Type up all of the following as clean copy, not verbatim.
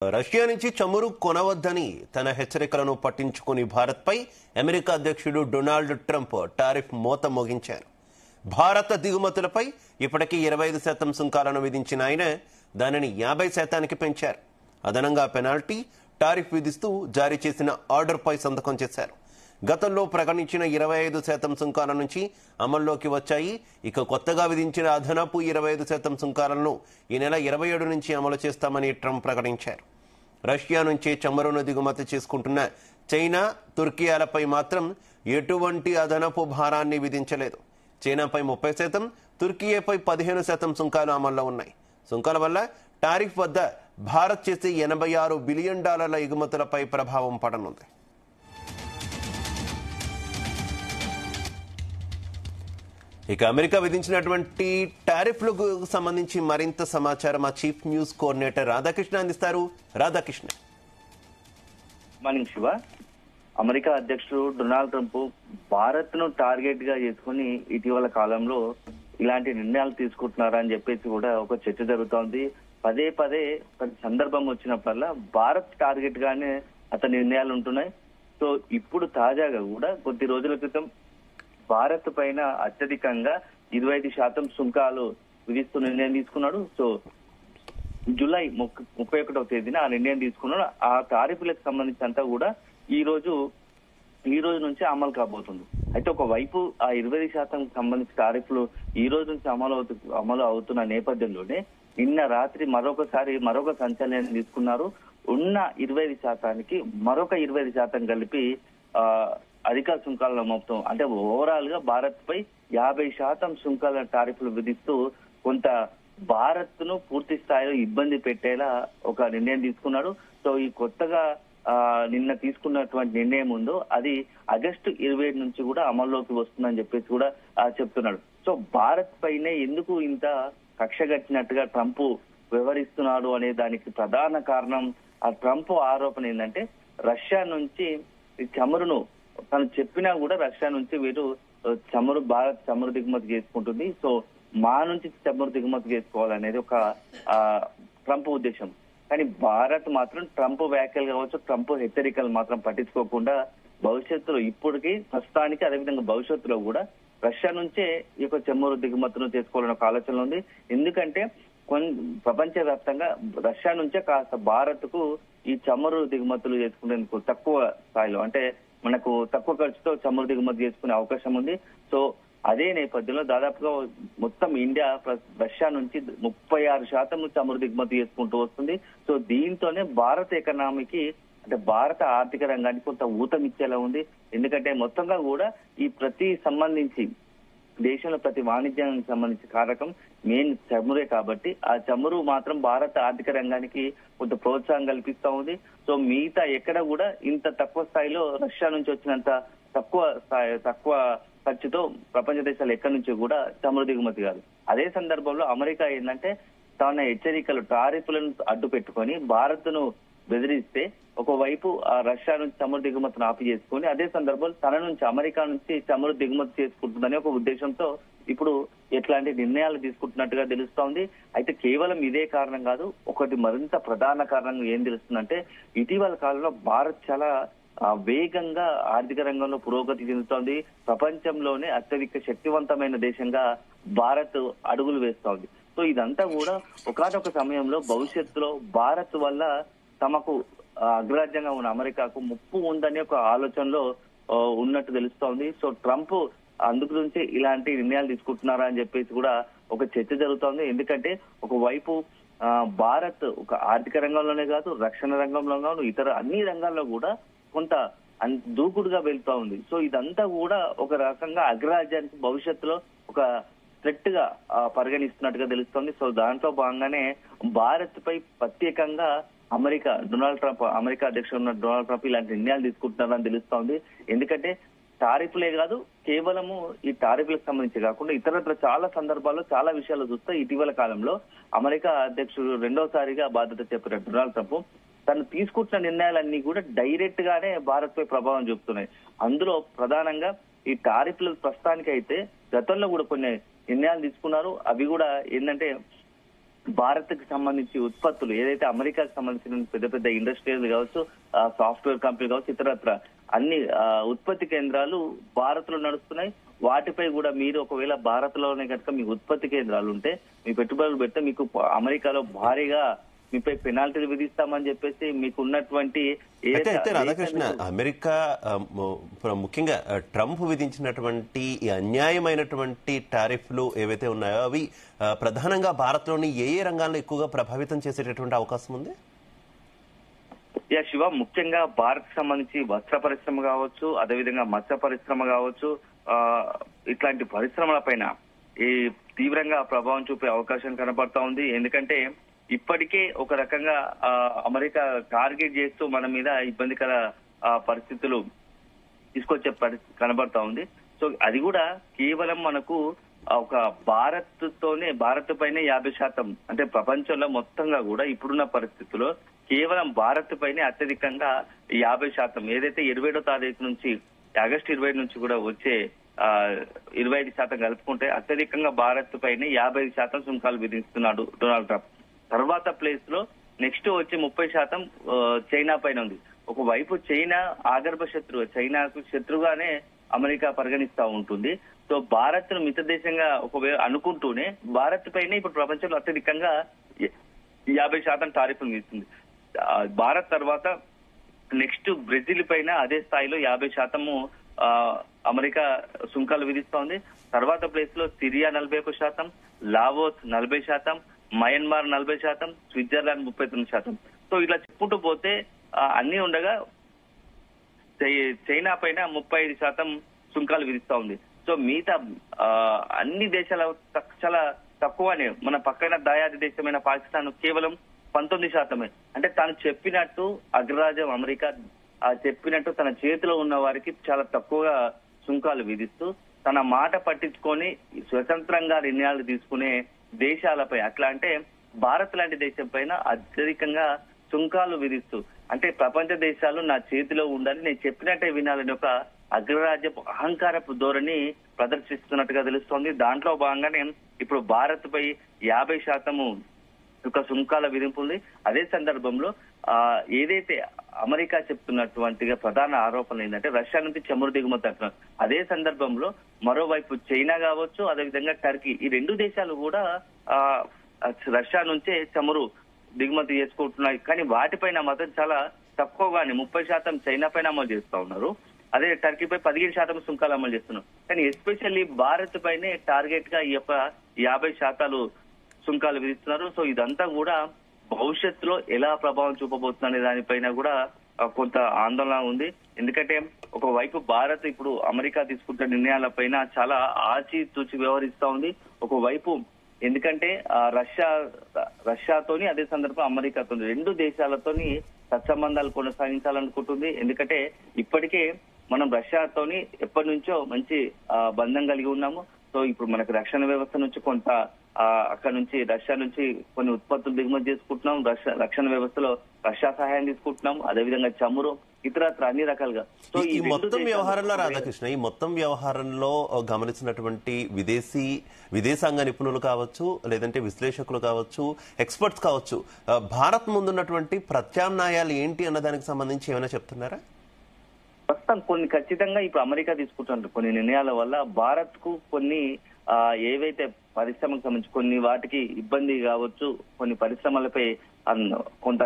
Russia నుంచి చమురు కొనవద్దని తన హెచ్చరికలను పట్టించుకుని భారత్పై అమెరికా అధ్యక్షుడు డొనాల్డ్ ట్రంప్ టారిఫ్ మోత మోగించారు. భారత దిగుమతులపై ఇప్పటికీ 25% సుంకాలను విధించిన ఆయన దానిని 50% పెంచారు. అదనంగా పెనాల్టీ టారిఫ్ విధిస్తూ జారీ చేసిన ఆర్డర్పై సంతకం చేశారు. గతంలో ప్రకటించిన 25% సుంకాల నుంచి అమల్లోకి వచ్చాయి. ఇక కొత్తగా విధించిన అదనపు 25% సుంకాలను ఈ నెల 27 నుంచి అమలు చేస్తామని ట్రంప్ ప్రకటించారు. రష్యా నుంచి చమురును దిగుమతి చేసుకుంటున్న చైనా, తుర్కియాలపై మాత్రం ఎటువంటి అదనపు భారాన్ని విధించలేదు. చైనాపై 30%, తుర్కియాపై 15% సుంకాలు అమల్లో ఉన్నాయి. సుంకాల వల్ల టారిఫ్ వద్ద భారత్ చేసే $86 బిలియన్ ఎగుమతులపై ప్రభావం పడనుంది. ఇక అమెరికా విధించినటువంటి టారిఫ్లకు సంబంధించి మరింత సమాచారం మా చీఫ్ న్యూస్ కోఆర్డినేటర్ రాధాకృష్ణ అందిస్తారు. రాధాకృష్ణ. మార్నింగ్ శివ. అమెరికా అధ్యక్షుడు డొనాల్డ్ ట్రంప్ భారత్ ను టార్గెట్ గా చేసుకుని ఇటీవల కాలంలో ఇలాంటి నిర్ణయాలు తీసుకుంటున్నారా అని చెప్పేసి కూడా ఒక చర్చ జరుగుతోంది. పదే పదే సందర్భం వచ్చినప్పుడల్లా భారత్ టార్గెట్ గానే అతని నిర్ణయాలు ఉంటున్నాయి. సో ఇప్పుడు తాజాగా కూడా కొద్ది రోజుల క్రితం భారత్ పైన అత్యధికంగా 25% సుంకాలు విధిస్తూ నిర్ణయం తీసుకున్నాడు. సో జూలై 31వ తేదీన ఆ నిర్ణయం తీసుకున్నాడు. ఆ టారిఫ్లకు సంబంధించినంతా కూడా ఈ రోజు నుంచి అమలు కాబోతుంది. అయితే ఒకవైపు ఆ 20% సంబంధించిన టారిఫ్లు ఈ రోజు నుంచి అమలు అవుతున్న నేపథ్యంలోనే నిన్న రాత్రి మరొక సంచలనం తీసుకున్నారు. ఉన్న 25%కి మరొక 25% కలిపి అధిక సుంకాలను మోపుతాం, అంటే ఓవరాల్ గా భారత్ పై 50% సుంకాల టారిఫ్లు విధిస్తూ కొంత భారత్ ను పూర్తి స్థాయిలో ఇబ్బంది పెట్టేలా ఒక నిర్ణయం తీసుకున్నాడు. సో ఈ కొత్తగా నిన్న తీసుకున్నటువంటి నిర్ణయం ఉందో అది ఆగస్టు 27 నుంచి కూడా అమల్లోకి వస్తుందని చెప్పేసి కూడా చెప్తున్నాడు. సో భారత్ పైనే ఎందుకు ఇంత కక్ష కట్టినట్టుగా ట్రంప్ వ్యవహరిస్తున్నాడు అనే దానికి ప్రధాన కారణం ఆ ట్రంప్ ఆరోపణ ఏంటంటే రష్యా నుంచి చమురును తను చెప్పినా కూడా రష్యా నుంచి వీరు భారత్ చమురు దిగుమతి చేసుకుంటుంది. సో మా నుంచి చమురు దిగుమతి చేసుకోవాలనేది ఒక ట్రంప్ ఉద్దేశం. కానీ భారత్ మాత్రం ట్రంప్ వ్యాఖ్యలు కావచ్చు, ట్రంప్ హెచ్చరికలు మాత్రం పట్టించుకోకుండా భవిష్యత్తులో ఇప్పటికీ ప్రస్తుతానికి అదేవిధంగా భవిష్యత్తులో కూడా రష్యా నుంచే ఈ యొక్క చమురు దిగుమతులు చేసుకోవాలనే ఒక ఆలోచన ఉంది. ఎందుకంటే ప్రపంచ వ్యాప్తంగా రష్యా నుంచే కాస్త భారత్ కు ఈ చమురు దిగుమతులు చేసుకునేందుకు తక్కువ స్థాయిలో, అంటే మనకు తక్కువ ఖర్చుతో చమురు దిగుమతి చేసుకునే అవకాశం ఉంది. సో అదే నేపథ్యంలో దాదాపుగా మొత్తం ఇండియా రష్యా నుంచి 36% చమురు దిగుమతి చేసుకుంటూ వస్తుంది. సో దీంతోనే భారత ఎకనామీకి, అంటే భారత ఆర్థిక రంగానికి కొంత ఊతమిచ్చేలా ఉంది. ఎందుకంటే మొత్తంగా కూడా ఈ దేశంలో ప్రతి వాణిజ్యానికి సంబంధించి కారకం మెయిన్ చమురే కాబట్టి ఆ చమురు మాత్రం భారత ఆర్థిక రంగానికి కొంత ప్రోత్సాహం కల్పిస్తా ఉంది. సో మిగతా ఎక్కడ కూడా ఇంత తక్కువ స్థాయిలో రష్యా నుంచి వచ్చినంత తక్కువ ఖర్చుతో ప్రపంచ దేశాలు ఎక్కడి నుంచి కూడా చమురు దిగుమతి కాదు. అదే సందర్భంలో అమెరికా ఏంటంటే తన హెచ్చరికలు టారిఫ్లను అడ్డు పెట్టుకొని భారత్ ను బెదిరిస్తే ఒకవైపు ఆ రష్యా నుంచి చమురు దిగుమతిని ఆపి చేసుకుని అదే సందర్భంలో తన నుంచి అమెరికా నుంచి చమురు దిగుమతి చేసుకుంటుందని ఒక ఉద్దేశంతో ఇప్పుడు ఎట్లాంటి నిర్ణయాలు తీసుకుంటున్నట్టుగా తెలుస్తోంది. అయితే కేవలం ఇదే కారణం కాదు, ఒకటి మరింత ప్రధాన కారణం ఏం తెలుస్తుందంటే ఇటీవల కాలంలో భారత్ చాలా వేగంగా ఆర్థిక రంగంలో పురోగతి చెందుతోంది. ప్రపంచంలోనే అత్యధిక శక్తివంతమైన దేశంగా భారత్ అడుగులు వేస్తోంది. సో ఇదంతా కూడా ఒకానొక సమయంలో భవిష్యత్తులో భారత్ వల్ల తమకు అగ్రరాజ్యంగా ఉన్న అమెరికాకు ముప్పు ఉందనే ఒక ఆలోచనలో ఉన్నట్టు తెలుస్తోంది. సో ట్రంప్ అందుకు నుంచి ఇలాంటి నిర్ణయాలు తీసుకుంటున్నారా అని చెప్పేసి కూడా ఒక చర్చ జరుగుతోంది. ఎందుకంటే ఒకవైపు భారత్ ఒక ఆర్థిక రంగంలోనే కాదు, రక్షణ రంగంలో కాదు, ఇతర అన్ని రంగాల్లో కూడా కొంత దూకుడుగా వెళ్తా ఉంది. సో ఇదంతా కూడా ఒక రకంగా అగ్రరాజ్యానికి భవిష్యత్తులో ఒక థ్రెట్ గా పరిగణిస్తున్నట్టుగా తెలుస్తోంది. సో దాంట్లో భాగంగానే భారత్ పై ప్రత్యేకంగా అమెరికా అధ్యక్షుడు ఉన్న డొనాల్డ్ ట్రంప్ ఇలాంటి నిర్ణయాలు తీసుకుంటున్నారని తెలుస్తోంది. ఎందుకంటే టారిఫ్లే కాదు, కేవలము ఈ టారిఫ్లకు సంబంధించి కాకుండా ఇతరత్ర చాలా సందర్భాల్లో చాలా విషయాలు చూస్తే ఇటీవల కాలంలో అమెరికా అధ్యక్షుడు రెండోసారిగా బాధ్యత చెప్పిన డొనాల్డ్ ట్రంప్ తను తీసుకుంటున్న నిర్ణయాలన్నీ కూడా డైరెక్ట్ గానే భారత్ పై ప్రభావం చూపుతున్నాయి. అందులో ప్రధానంగా ఈ టారిఫ్లు ప్రస్తుతానికి అయితే గతంలో కూడా కొన్ని నిర్ణయాలు తీసుకున్నారు. అవి కూడా ఏంటంటే భారత్ కి సంబంధించి ఉత్పత్తులు ఏదైతే అమెరికాకి సంబంధించిన పెద్ద పెద్ద ఇండస్ట్రీలు కావచ్చు, సాఫ్ట్వేర్ కంపెనీలు కావచ్చు, ఇతరత్ర అన్ని ఉత్పత్తి కేంద్రాలు భారత్ లో నడుస్తున్నాయి. వాటిపై కూడా మీరు ఒకవేళ భారత్ లోనే కనుక మీ ఉత్పత్తి కేంద్రాలు ఉంటే, మీ పెట్టుబడులు పెడితే మీకు అమెరికాలో భారీగా మీపై పెనాల్టీలు విధిస్తామని చెప్పేసి మీకు ఉన్నటువంటి అయితే రాధాకృష్ణ, అమెరికా ముఖ్యంగా ట్రంప్ విధించినటువంటి ఈ అన్యాయమైనటువంటి టారిఫ్లు ఏవైతే ఉన్నాయో అవి ప్రధానంగా భారత్ లోని ఏ ఏ రంగాల్లో ఎక్కువగా ప్రభావితం చేసేటటువంటి అవకాశం ఉంది? శివ, ముఖ్యంగా భారత్ సంబంధించి వస్త్ర పరిశ్రమ కావచ్చు, అదేవిధంగా మత్స్య పరిశ్రమ కావచ్చు, ఇట్లాంటి పరిశ్రమల పైన ఈ తీవ్రంగా ప్రభావం చూపే అవకాశం కనబడతా ఉంది. ఎందుకంటే ఇప్పటికే ఒక రకంగా అమెరికా టార్గెట్ చేస్తూ మన మీద ఇబ్బందికర పరిస్థితులు తీసుకొచ్చే పరిస్థితి కనబడతా ఉంది. సో అది కూడా కేవలం మనకు ఒక భారత్ పైనే 50%, అంటే ప్రపంచంలో మొత్తంగా కూడా ఇప్పుడున్న పరిస్థితుల్లో కేవలం భారత్ పైనే అత్యధికంగా 50%, ఏదైతే 27వ తారీఖు నుంచి ఆగస్టు 20 నుంచి కూడా వచ్చే 25% కలుపుకుంటే అత్యధికంగా భారత్ పైనే 55% సుంకాలు విధిస్తున్నాడు డొనాల్డ్ ట్రంప్. తర్వాత ప్లేస్ లో నెక్స్ట్ వచ్చి 30% చైనా పైన ఉంది. ఒకవైపు చైనా ఆగర్భ శత్రువు, చైనాకు శత్రువుగానే అమెరికా పరిగణిస్తా ఉంటుంది. సో భారత్ ను మిత దేశంగా ఒకవేళ అనుకుంటూనే భారత్ పైన ఇప్పుడు ప్రపంచంలో అత్యధికంగా 50% టారిఫ్లు ఇస్తుంది. భారత్ తర్వాత నెక్స్ట్ బ్రెజిల్ పైన అదే స్థాయిలో 50% అమెరికా సుంకాలు విధిస్తోంది. తర్వాత ప్లేస్ లో Syria 41%, Laos 40%, Myanmar 40%, Switzerland 39%. So ఇట్లా చెప్పుకుంటూ పోతే అన్ని ఉండగా చైనా పైన 35% సుంకాలు విధిస్తా ఉంది. సో మిగతా అన్ని దేశాల చాలా తక్కువనే. మన పక్కన దాయాది దేశమైన పాకిస్తాన్ కేవలం 19%. అంటే తాను చెప్పినట్టు అగ్రరాజ్యం అమెరికా చెప్పినట్టు తన చేతిలో ఉన్న వారికి చాలా తక్కువగా సుంకాలు విధిస్తూ తన మాట పట్టించుకొని స్వతంత్రంగా నిర్ణయాలు తీసుకునే దేశాలపై, అట్లా అంటే భారత్ లాంటి దేశం పైన అత్యధికంగా సుంకాలు విధిస్తూ, అంటే ప్రపంచ దేశాలు నా చేతిలో ఉండాలి, నేను చెప్పినట్టే వినాలని ఒక అగ్రరాజ్యపు అహంకారపు ధోరణి ప్రదర్శిస్తున్నట్టుగా తెలుస్తోంది. దాంట్లో భాగంగానే ఇప్పుడు భారత్ పై 50% ఒక సుంకాల విధింపు ఉంది. అదే సందర్భంలో ఏదైతే అమెరికా చెప్తున్నటువంటిగా ప్రధాన ఆరోపణ ఏంటంటే రష్యా నుంచి చమురు దిగుమతి అంటున్నారు. అదే సందర్భంలో మరోవైపు చైనా కావచ్చు, అదేవిధంగా టర్కీ, ఈ రెండు దేశాలు కూడా రష్యా నుంచే చమురు దిగుమతి చేసుకుంటున్నాయి. కానీ వాటిపైన మాత్రం చాలా తక్కువగానే 30% చైనా పైన అమలు చేస్తా ఉన్నారు. అదే టర్కీపై 15% సుంకాలు అమలు చేస్తున్నారు. కానీ ఎస్పెషల్లీ భారత్ పైనే టార్గెట్ గా ఈ యొక్క 50% సుంకాలు విధిస్తున్నారు. సో ఇదంతా కూడా భవిష్యత్తులో ఎలా ప్రభావం చూపబోతుందనే దానిపైన కూడా కొంత ఆందోళన ఉంది. ఎందుకంటే ఒకవైపు భారత్ ఇప్పుడు అమెరికా తీసుకుంటున్న నిర్ణయాలపైన చాలా ఆచితూచి వ్యవహరిస్తా ఉంది. ఒకవైపు ఎందుకంటే రష్యాతోని అదే సందర్భం అమెరికాతో రెండు దేశాలతోని సత్సంబంధాలు కొనసాగించాలనుకుంటుంది. ఎందుకంటే ఇప్పటికే మనం రష్యాతోని ఎప్పటి నుంచో మంచి బంధం కలిగి ఉన్నాము. సో ఇప్పుడు మనకు రక్షణ వ్యవస్థ నుంచి కొంత అక్కడ నుంచి రష్యా నుంచి కొన్ని ఉత్పత్తులు దిగుమతి చేసుకుంటున్నాం. రక్షణ వ్యవస్థలో రష్యా సహాయం తీసుకుంటున్నాం. అదేవిధంగా చమురు, ఇతరత్ర అన్ని రకాలుగా. సో ఈ మొత్తం వ్యవహారంలో రాధాకృష్ణ, ఈ మొత్తం వ్యవహారంలో గమనించినటువంటి విదేశాంగ నిపుణులు కావచ్చు, లేదంటే విశ్లేషకులు కావచ్చు, ఎక్స్పర్ట్స్ కావచ్చు, భారత్ ముందున్నటువంటి ప్రత్యామ్నాయాలు ఏంటి అన్న దానికి సంబంధించి ఏమైనా చెప్తున్నారా? ప్రస్తుతం కొన్ని ఖచ్చితంగా ఇప్పుడు అమెరికా తీసుకుంటున్న కొన్ని నిర్ణయాల వల్ల భారత్ కు కొన్ని ఏవైతే పరిశ్రమకు సంబంధించి కొన్ని వాటికి ఇబ్బంది కావచ్చు, కొన్ని పరిశ్రమలపై కొంత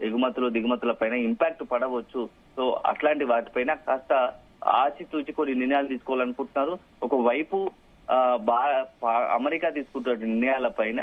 ఎగుమతులు దిగుమతుల పైన ఇంపాక్ట్ పడవచ్చు. సో అట్లాంటి వాటిపైన కాస్త ఆచితూచి కొన్ని నిర్ణయాలు తీసుకోవాలనుకుంటున్నారు. ఒకవైపు అమెరికా తీసుకుంటున్న నిర్ణయాల పైన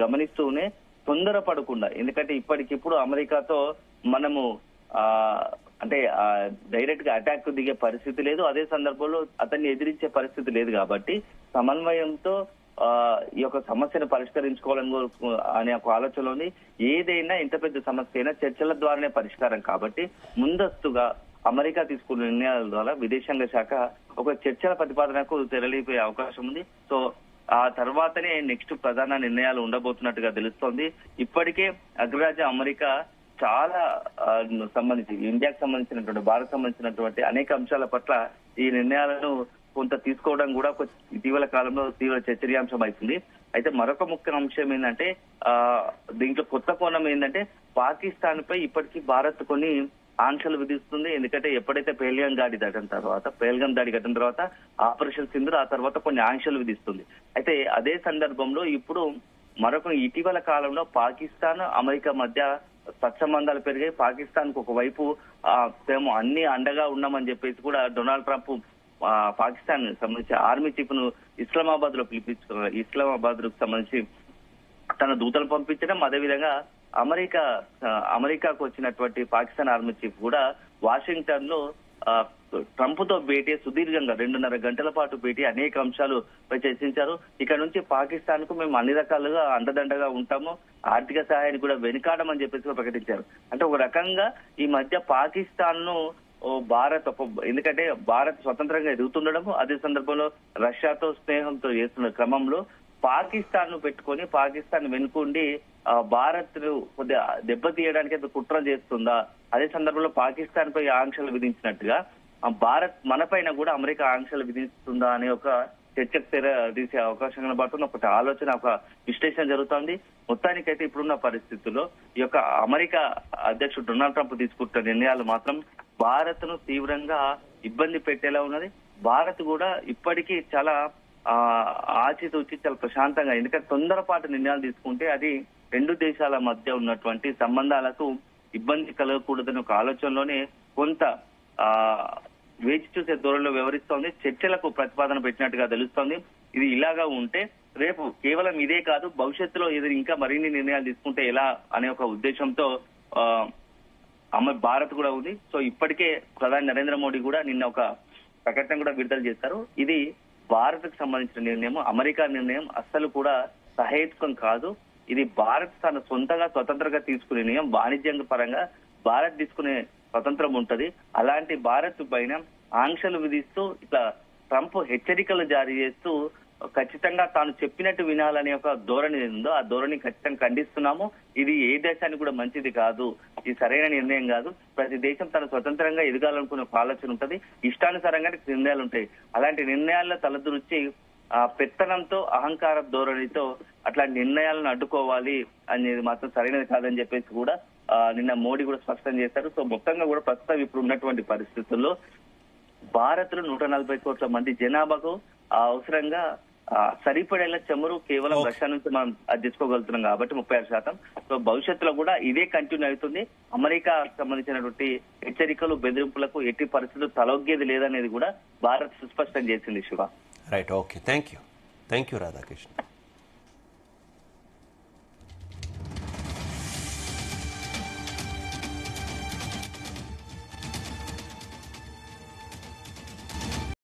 గమనిస్తూనే తొందరపడకుండా, ఎందుకంటే ఇప్పటికిప్పుడు అమెరికాతో మనము అంటే డైరెక్ట్ గా అటాక్ దిగే పరిస్థితి లేదు. అదే సందర్భంలో అతన్ని ఎదిరించే పరిస్థితి లేదు. కాబట్టి సమన్వయంతో ఈ యొక్క సమస్యను పరిష్కరించుకోవాలని అనే ఒక ఆలోచనలో ఉంది. ఏదైనా ఎంత పెద్ద సమస్య అయినా చర్చల ద్వారానే పరిష్కారం. కాబట్టి ముందస్తుగా అమెరికా తీసుకున్న నిర్ణయాల ద్వారా విదేశాంగ శాఖ ఒక చర్చల ప్రతిపాదనకు తెరలిపోయే అవకాశం ఉంది. సో ఆ తర్వాతనే నెక్స్ట్ ప్రధాన నిర్ణయాలు ఉండబోతున్నట్టుగా తెలుస్తోంది. ఇప్పటికే అగ్రరాజ్యం అమెరికా చాలా సంబంధించి ఇండియాకు సంబంధించినటువంటి భారత్ సంబంధించినటువంటి అనేక అంశాల పట్ల ఈ నిర్ణయాలను కొంత తీసుకోవడం కూడా ఇటీవల కాలంలో తీవ్ర చర్చనీయాంశం అవుతుంది. అయితే మరొక ముఖ్య అంశం ఏంటంటే దీంట్లో కొత్త కోణం ఏంటంటే పాకిస్తాన్ పై ఇప్పటికీ భారత్ కొన్ని ఆంక్షలు విధిస్తుంది. ఎందుకంటే ఎప్పుడైతే పేల్గాం దాడి ఘటన తర్వాత ఆపరేషన్ సింధూర్, ఆ తర్వాత కొన్ని ఆంక్షలు విధిస్తుంది. అయితే అదే సందర్భంలో ఇప్పుడు మరొక ఇటీవల కాలంలో పాకిస్తాన్ అమెరికా మధ్య సత్సంబంధాలు పెరిగాయి. పాకిస్తాన్ కు ఒకవైపు మేము అన్ని అండగా ఉన్నామని చెప్పేసి కూడా డొనాల్డ్ ట్రంప్ పాకిస్తాన్ సంబంధించి ఆర్మీ చీఫ్ ను ఇస్లామాబాద్ లో పిలిపించుకున్నారు. ఇస్లామాబాద్ కు సంబంధించి తన దూతలు పంపించడం, అదేవిధంగా అమెరికాకు వచ్చినటువంటి పాకిస్తాన్ ఆర్మీ చీఫ్ కూడా వాషింగ్టన్ లో ట్రంప్ తో భేటీ సుదీర్ఘంగా 2.5 గంటల పాటు భేటీ అనేక అంశాలు చర్చించారు. ఇక్కడ నుంచి పాకిస్తాన్ కు మేము అన్ని రకాలుగా అండదండగా ఉంటాము, ఆర్థిక సహాయాన్ని కూడా వెనుకాడమని చెప్పేసి ప్రకటించారు. అంటే ఒక రకంగా ఈ మధ్య పాకిస్తాన్ ను భారత్ ఎందుకంటే భారత్ స్వతంత్రంగా ఎదుగుతుండడము, అదే సందర్భంలో రష్యాతో స్నేహంతో చేస్తున్న క్రమంలో పాకిస్తాన్ ను పెట్టుకొని పాకిస్తాన్ వెనుకుండి భారత్ ను కొద్దిగా దెబ్బతీయడానికి కుట్ర చేస్తుందా, అదే సందర్భంలో పాకిస్తాన్ పై ఆంక్షలు విధించినట్టుగా భారత్ మనపైన కూడా అమెరికా ఆంక్షలు విధిస్తుందా అనే ఒక చర్చకు తీసే అవకాశం కనబడుతుంది. ఒకటి ఆలోచన, ఒక విశ్లేషణ జరుగుతోంది. మొత్తానికైతే ఇప్పుడున్న పరిస్థితుల్లో ఈ యొక్క అమెరికా అధ్యక్షుడు డొనాల్డ్ ట్రంప్ తీసుకుంటున్న నిర్ణయాలు మాత్రం భారత్ ను తీవ్రంగా ఇబ్బంది పెట్టేలా ఉన్నది. భారత్ కూడా ఇప్పటికీ చాలా ఆచితూచి చాలా ప్రశాంతంగా, ఎందుకంటే తొందరపాటు నిర్ణయాలు తీసుకుంటే అది రెండు దేశాల మధ్య ఉన్నటువంటి సంబంధాలకు ఇబ్బంది కలగకూడదని ఒక ఆలోచనలోనే కొంత వేచి చూసే ధోరణిలో వ్యవహరిస్తోంది. చర్చలకు ప్రతిపాదన పెట్టినట్టుగా తెలుస్తోంది. ఇది ఇలాగా ఉంటే రేపు కేవలం ఇదే కాదు, భవిష్యత్తులో ఏదైనా ఇంకా మరిన్ని నిర్ణయాలు తీసుకుంటే ఎలా అనే ఒక ఉద్దేశంతో భారత్ కూడా ఉంది. సో ఇప్పటికే ప్రధాని నరేంద్ర మోడీ కూడా నిన్న ఒక ప్రకటన కూడా విడుదల చేశారు. ఇది భారత్ కు సంబంధించిన నిర్ణయం, అమెరికా నిర్ణయం అస్సలు కూడా సహేతుకం కాదు. ఇది భారత్ తన సొంతంగా స్వతంత్రంగా తీసుకునే నిర్ణయం. వాణిజ్య పరంగా భారత్ తీసుకునే స్వతంత్రం ఉంటది. అలాంటి భారత్ పైన ఆంక్షలు విధిస్తూ ఇట్లా ట్రంప్ హెచ్చరికలు జారీ చేస్తూ ఖచ్చితంగా తాను చెప్పినట్టు వినాలనే ఒక ధోరణి ఉందో ఆ ధోరణి ఖచ్చితంగా ఖండిస్తున్నాము. ఇది ఏ దేశానికి కూడా మంచిది కాదు, ఇది సరైన నిర్ణయం కాదు. ప్రతి దేశం తన స్వతంత్రంగా ఎదగాలనుకునే ఒక ఆలోచన ఉంటది, ఇష్టానుసారంగా నిర్ణయాలు ఉంటాయి. అలాంటి నిర్ణయాల్లో తలదూర్చి పెత్తనంతో అహంకార ధోరణితో అట్లాంటి నిర్ణయాలను అడ్డుకోవాలి అనేది మాత్రం సరైనది కాదని చెప్పేసి కూడా నిన్న మోడీ కూడా స్పష్టం చేశారు. సో మొత్తంగా కూడా ప్రస్తుతం ఇప్పుడు ఉన్నటువంటి పరిస్థితుల్లో భారత్ లో 140 కోట్ల మంది జనాభాకు అవసరంగా సరిపడేలా చమురు కేవలం రష్యా నుంచి మనం తీసుకోగలుగుతున్నాం కాబట్టి 36%. సో భవిష్యత్తులో కూడా ఇదే కంటిన్యూ అవుతుంది. అమెరికా సంబంధించినటువంటి హెచ్చరికలు, బెదిరింపులకు ఎట్టి పరిస్థితులు తలొగ్గేది లేదనేది కూడా భారత్ సుస్పష్టం చేసింది. Shiva. Right, okay, thank you Radhakrishna.